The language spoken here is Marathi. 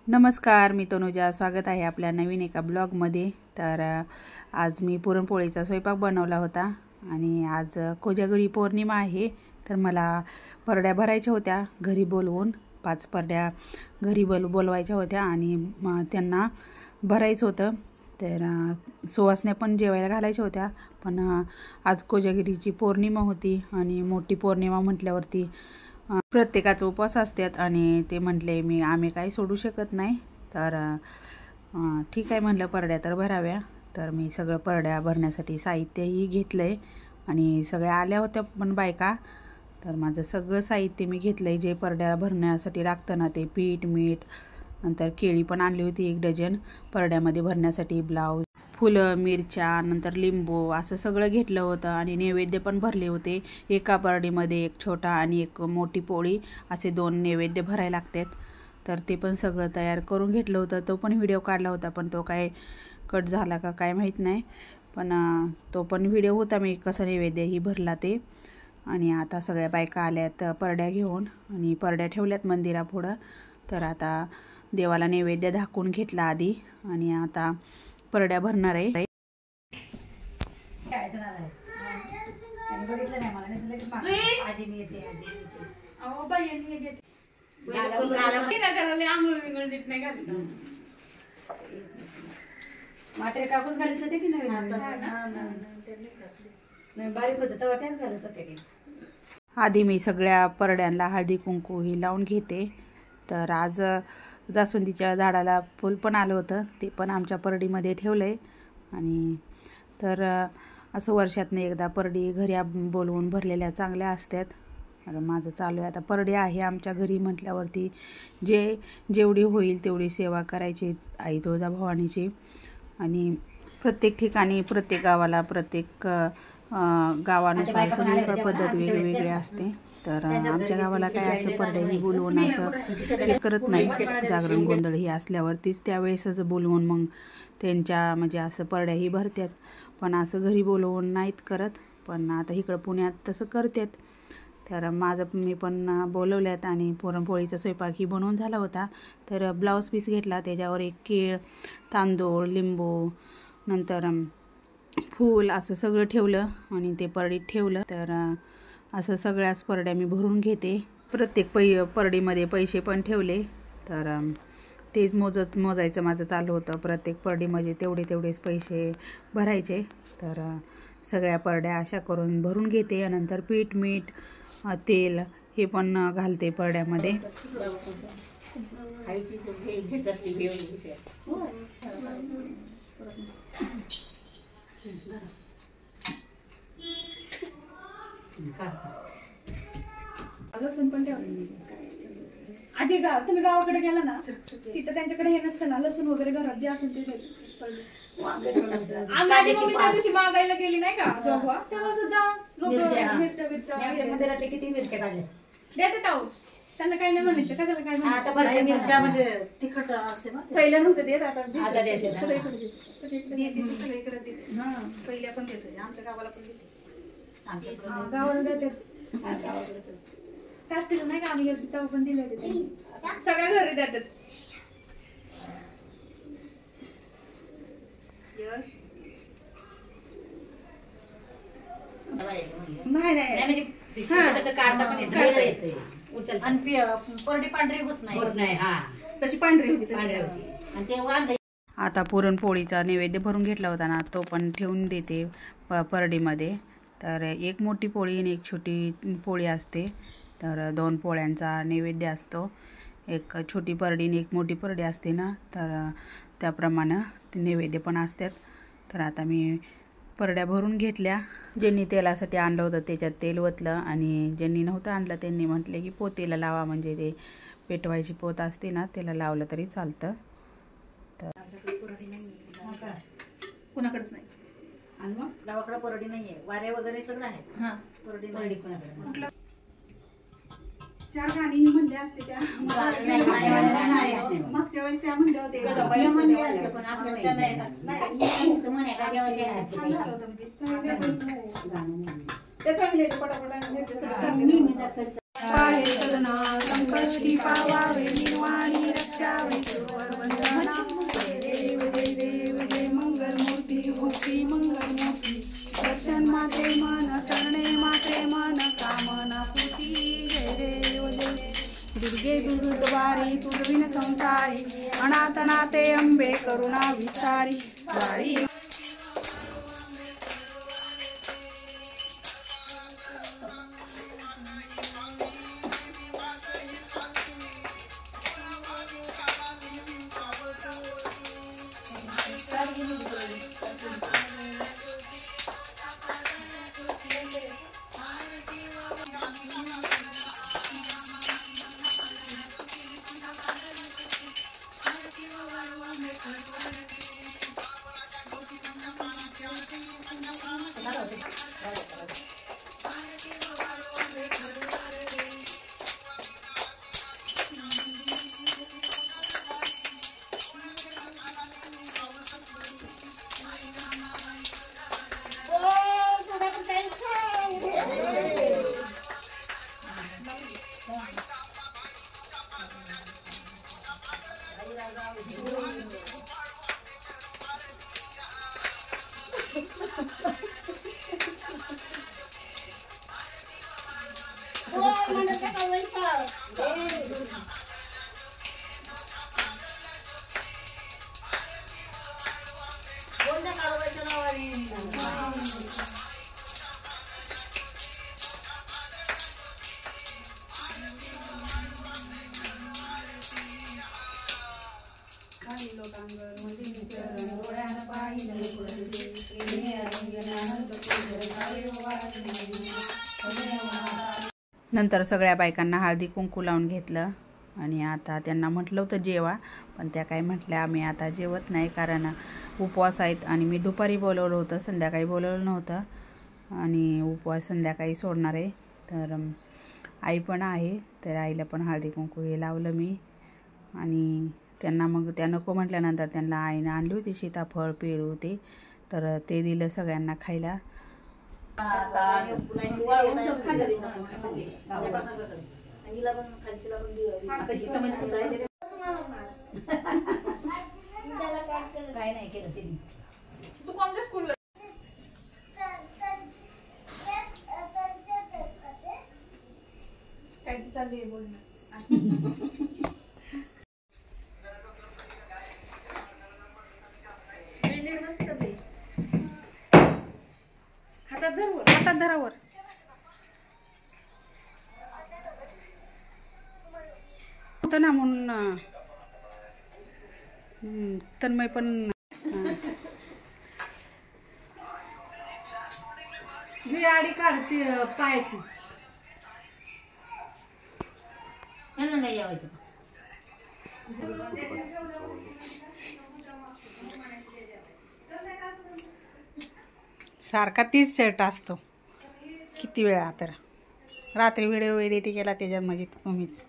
नमस्कार, मी तनुजा. स्वागत आहे आपल्या नवीन एका ब्लॉगमध्ये. तर आज मी पुरणपोळीचा स्वयंपाक बनवला होता आणि आज कोजागरी पौर्णिमा आहे. तर मला परड्या भरायच्या होत्या घरी बोलवून. 5 परड्या घरी बोलवायच्या होत्या आणि त्यांना भरायचं होतं. तर सुवासने पण जेवायला घालायच्या होत्या. पण आज कोजागिरीची पौर्णिमा होती आणि मोठी पौर्णिमा म्हटल्यावरती प्रत्येकाचा उपवास असतात आणि ते म्हटले आम्ही काही सोडू शकत नाही. तर ठीक आहे म्हटलं, परड्या तर भराव्या. तर मी सगळं परड्या भरण्यासाठी साहित्यही घेतलं आहे आणि सगळ्या आल्या होत्या पण बायका. तर माझं सगळं साहित्य मी घेतलं आहे जे परड्या भरण्यासाठी लागतं ना, ते पीठ, मीठ, नंतर केळी पण आणली होती 1 डझन परड्यामध्ये भरण्यासाठी, ब्लाऊज, फुलं, मिरच्या, नंतर लिंबू, असं सगळं घेतलं होतं आणि नैवेद्य पण भरले होते. एका परडीमध्ये एक छोटा आणि एक मोठी पोळी असे 2 नैवेद्य भरायला लागतात. तर ते पण सगळं तयार करून घेतलं होतं. तो पण व्हिडिओ काढला होता पण तो काय कट झाला का काय माहीत नाही. पण तो पण व्हिडिओ होता मी कसं नैवेद्यही भरला ते. आणि आता सगळ्या बायका आल्यात परड्या घेऊन आणि परड्या ठेवल्यात मंदिरापुढं. तर आता देवाला नैवेद्य दाखवून घेतला आधी आणि आता परड्या भरणार आहे. कापूस घालत होते की नाही, बारीक होतं तेव्हा तेच घालत होते की. आधी मी सगळ्या परड्यांना हळदी कुंकू ही लावून घेते. तर आज जास्वंदीच्या झाडाला फूल पण आलं होतं, ते पण आमच्या परडीमध्ये ठेवलं आहे. आणि तर असं वर्षातनं एकदा परडी घरी बोलवून भरलेल्या चांगल्या असतात. आता माझं चालू आहे, आता परडी आहे आमच्या घरी म्हटल्यावरती जेवढी होईल तेवढी सेवा करायची आई तुळजाभवानीची. आणि प्रत्येक ठिकाणी, प्रत्येक गावाला, प्रत्येक गावानुसार सगळीकडे पद्धत वेगवेगळी असते. तर आमच्या गावाला काय असं परड्याही बोलवून असं हे करत नाही. जागरण गोंधळ ही असल्यावरतीच त्यावेळेसच बोलवून मग त्यांच्या म्हणजे असं परड्याही भरतात. पण असं घरी बोलवून नाहीत करत. पण आता इकडं पुण्यात तसं करतात. तर माझं मी पण बोलवल्यात आणि पुरणपोळीचा स्वयंपाकही बनवून झाला होता. तर ब्लाऊज पीस घेतला, त्याच्यावर एक केळ, तांदूळ, लिंबू, नंतर फूल असं सगळं ठेवलं आणि ते परडीत ठेवलं. तर असं सगळ्याच परड्या मी भरून घेते. प्रत्येक परडीमध्ये पैसे पण ठेवले. तर तेच मोजायचं माझं चालू होतं. प्रत्येक परडीमध्ये तेवढेच पैसे भरायचे. तर सगळ्या परड्या अशा करून भरून घेते. नंतर पीठ, मीठ, तेल हे पण घालते परड्यामध्ये. लसूण पण ठेवले. आजी तुम्ही गावाकडे गेला ना, तिथं त्यांच्याकडे हे नसतं ना, लसूण वगैरे घरात जे असेल ते माझी मम्मी त्या दिवशी मागायला गेली नाही का जोगवा, तेव्हा सुद्धा मिरच्या किती मिरच्या काढल्या देतात आहो. त्यांना काही नाही म्हणायचं, कशाला काय म्हणायचं. मिरच्या म्हणजे तिखट असते ना, पहिल्या नव्हतं देत, आता सगळीकडे पहिल्या पण देते, आमच्या गावाला पण देते. गावाला देतात, काष्टीला नाही का आम्ही गेलो तेव्हा पण दिले होते. सगळ्या घरी देतात. नाही परडी पांढरी होत नाही. तशी पांढरी होती. आता पुरणपोळीचा नैवेद्य भरून घेतला होता ना, तो पण ठेवून देते परडीमध्ये. तर एक मोठी पोळी आणि एक छोटी पोळी असते. तर 2 पोळ्यांचा नैवेद्य असतो. एक छोटी परडी आणि एक मोठी परडी असते ना, तर त्याप्रमाणे ते नैवेद्य पण असतात. तर आता मी परड्या भरून घेतल्या. ज्यांनी तेलासाठी आणलं होतं त्याच्यात तेल ओतलं आणि ज्यांनी नव्हतं आणलं त्यांनी म्हटले की पोतेला लावा, म्हणजे ते पेटवायची पोत असते ना, त्याला लावलं तरी चालतं. तर कुणाकडेच नाही, आणि मग गावाकडे परडी नाहीये, वारे वगैरे सगळं आहे. परडी कोणाकडे 4 गाणी म्हणले असते त्या मागच्या वेळेस त्या म्हणल्या होते. पाहे सदना संकष्टी पावावे निर्वाणी रक्षावे संसारी, अनाथनाथे अंबे करुणा विस्तारी. वारी नंतर सगळ्या बायकांना हळदी कुंकू लावून घेतलं आणि आता त्यांना म्हटलं होतं जेवा, पण त्या काय म्हटल्या आम्ही आता जेवत नाही कारण उपवास आहेत आणि मी दुपारी बोलवलं होतं, संध्याकाळी बोलवलं नव्हतं आणि उपवास संध्याकाळी सोडणार आहे. तर आई पण आहे, तर आईला पण हळदी कुंकू हे लावलं मी आणि त्यांना मग त्या नको म्हटल्यानंतर त्यांना आईनं आणली होती सीताफळ पेरू होते, तर ते दिलं सगळ्यांना खायला. काय नाही केलं तिने. तू कोणत्या स्कूलला काय चालू आहे बोलणं? हातात धरावर होतं ना म्हणून तन्मय पण ही आडी काढते पायाची. नाही यावायचं. सारखा तीच शर्ट असतो किती वेळा, तर रात्री व्हिडिओ एडिट केला त्याच्यामध्ये मम्मीच.